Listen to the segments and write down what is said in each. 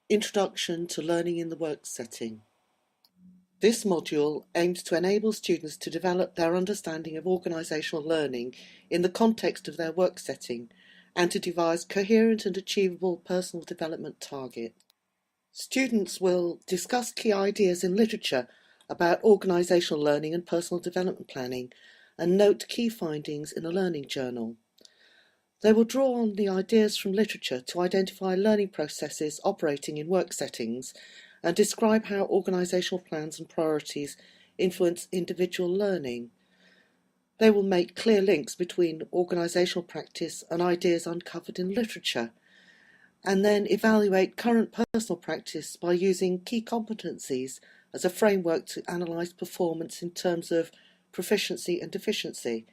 Introduction to Learning in the Work Setting. This module aims to enable students to develop their understanding of organisational learning in the context of their work setting and to devise coherent and achievable personal development targets. Students will discuss key ideas in literature about organisational learning and personal development planning and note key findings in a learning journal. They will draw on the ideas from literature to identify learning processes operating in work settings and describe how organisational plans and priorities influence individual learning. They will make clear links between organisational practice and ideas uncovered in literature, and then evaluate current personal practice by using key competencies as a framework to analyse performance in terms of proficiency and deficiency,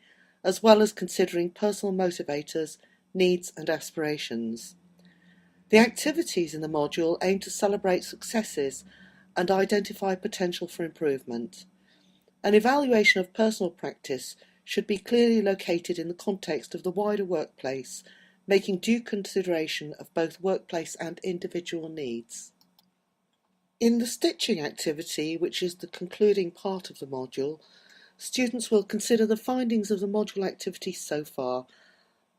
as well as considering personal motivators, needs and aspirations. The activities in the module aim to celebrate successes and identify potential for improvement. An evaluation of personal practice should be clearly located in the context of the wider workplace, making due consideration of both workplace and individual needs. In the stitching activity, which is the concluding part of the module, students will consider the findings of the module activities so far,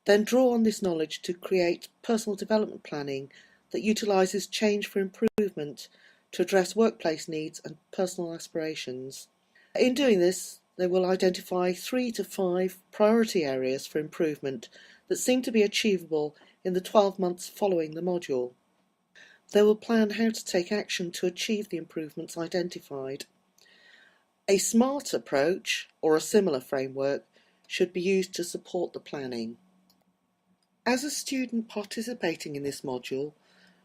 then draw on this knowledge to create personal development planning that utilises change for improvement to address workplace needs and personal aspirations. In doing this, they will identify 3 to 5 priority areas for improvement that seem to be achievable in the 12 months following the module. They will plan how to take action to achieve the improvements identified. A SMART approach, or a similar framework, should be used to support the planning. As a student participating in this module,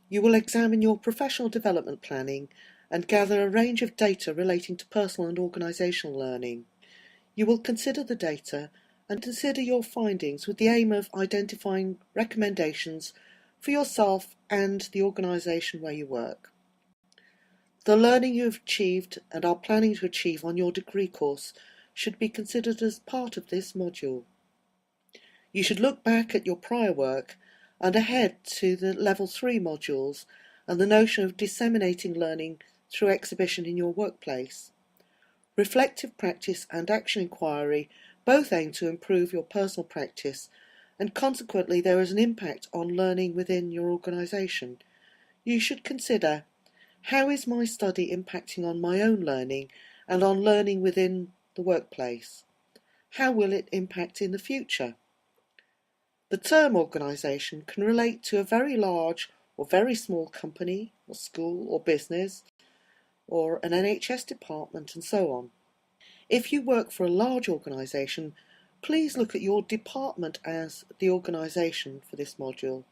you will examine your professional development planning and gather a range of data relating to personal and organisational learning. You will consider the data and consider your findings with the aim of identifying recommendations for yourself and the organisation where you work. The learning you have achieved and are planning to achieve on your degree course should be considered as part of this module. You should look back at your prior work and ahead to the Level 3 modules and the notion of disseminating learning through exhibition in your workplace. Reflective practice and action inquiry both aim to improve your personal practice, and consequently there is an impact on learning within your organisation. You should consider, how is my study impacting on my own learning and on learning within the workplace? How will it impact in the future? The term organisation can relate to a very large or very small company or school or business or an NHS department and so on. If you work for a large organisation, please look at your department as the organisation for this module.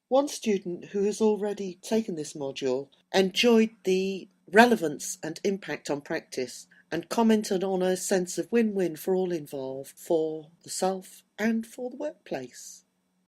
One student who has already taken this module enjoyed the relevance and impact on practice and commented on a sense of win-win for all involved, for the self and for the workplace.